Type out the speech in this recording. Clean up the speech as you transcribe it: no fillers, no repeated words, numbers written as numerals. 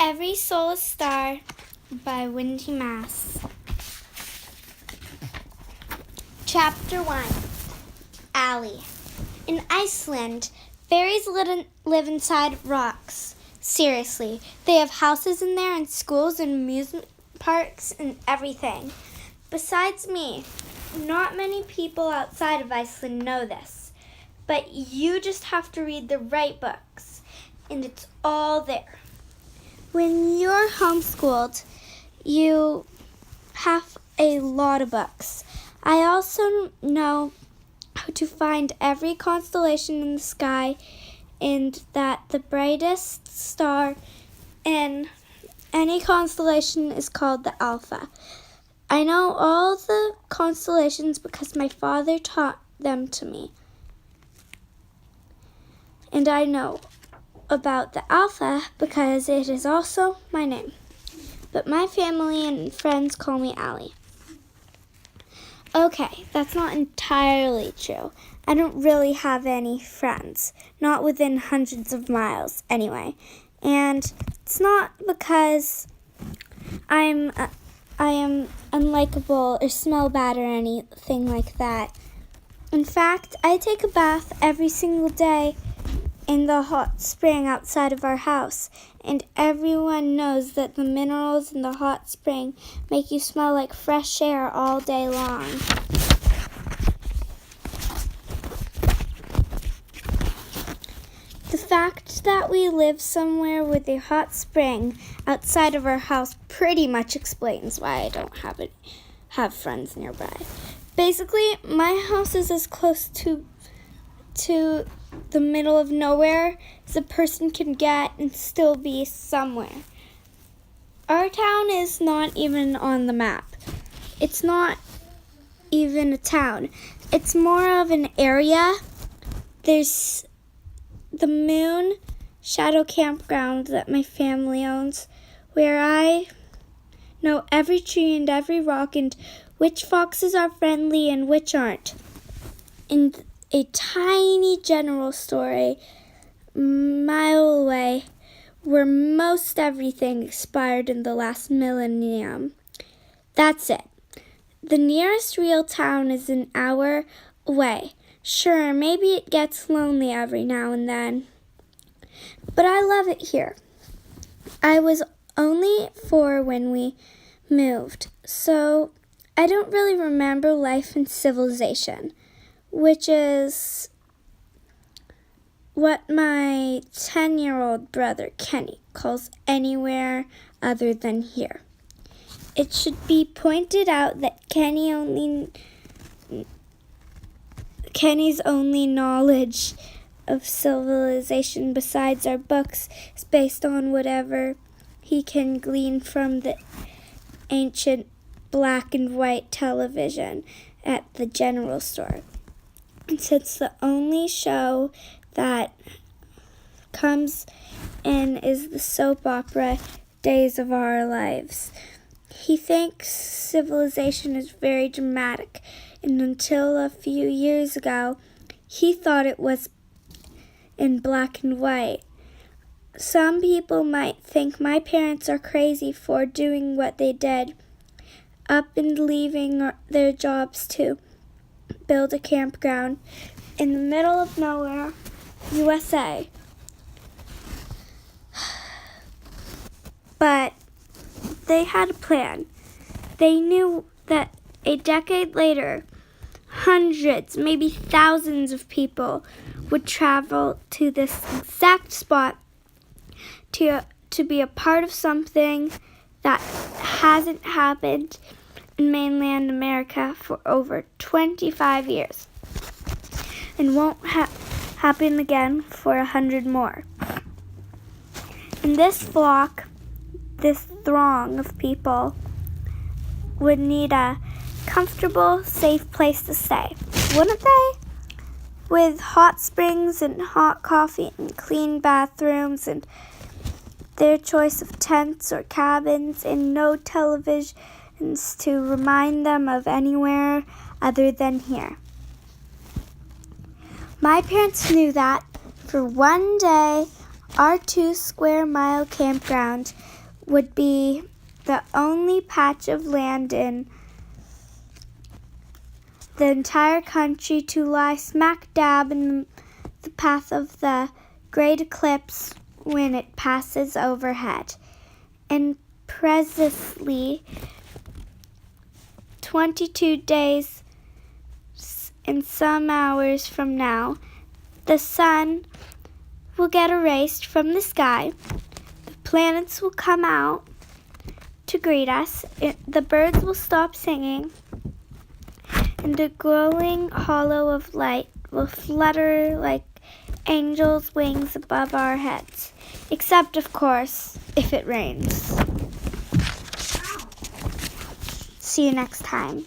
Every Soul a Star by Wendy Mass. Chapter 1. Allie. In Iceland, fairies live inside rocks. Seriously, they have houses in there and schools and amusement parks and everything. Besides me, not many people outside of Iceland know this, but you just have to read the right books, and it's all there. When you're homeschooled, you have a lot of books. I also know how to find every constellation in the sky and that the brightest star in any constellation is called the Alpha. I know all the constellations because my father taught them to me. And I know about the Alpha because it is also my name. But my family and friends call me Allie. Okay, that's not entirely true. I don't really have any friends, not within hundreds of miles anyway. And it's not because I am unlikable or smell bad or anything like that. In fact, I take a bath every single day in the hot spring outside of our house, and everyone knows that the minerals in the hot spring make you smell like fresh air all day long. The fact that we live somewhere with a hot spring outside of our house pretty much explains why I don't have friends nearby. Basically, my house is as close to the middle of nowhere as a person can get and still be somewhere. Our town is not even on the map. It's not even a town. It's more of an area. There's the Moon Shadow Campground that my family owns, where I know every tree and every rock and which foxes are friendly and which aren't. And a tiny general store a mile away where most everything expired in the last millennium. That's it. The nearest real town is an hour away. Sure, maybe it gets lonely every now and then, but I love it here. I was only 4 when we moved, so I don't really remember life in civilization, which is what my 10-year-old brother Kenny calls anywhere other than here. It should be pointed out that Kenny's only knowledge of civilization besides our books is based on whatever he can glean from the ancient black and white television at the general store. And since the only show that comes in is the soap opera Days of Our Lives, he thinks civilization is very dramatic, and until a few years ago, he thought it was in black and white. Some people might think my parents are crazy for doing what they did, up and leaving their jobs to build a campground in the middle of nowhere, USA. But they had a plan. They knew that a decade later, hundreds, maybe thousands of people would travel to this exact spot to be a part of something that hasn't happened in mainland America for over 25 years and won't happen again for 100 more. And this flock, this throng of people would need a comfortable, safe place to stay, wouldn't they? With hot springs and hot coffee and clean bathrooms and their choice of tents or cabins and no televisions to remind them of anywhere other than here. My parents knew that for one day Our 2-square-mile campground would be the only patch of land in the entire country to lie smack dab in the path of the great eclipse when it passes overhead. And precisely 22 days and some hours from now, the sun will get erased from the sky. The planets will come out to greet us. The birds will stop singing. And a glowing hollow of light will flutter like angels' wings above our heads. Except, of course, if it rains. See you next time.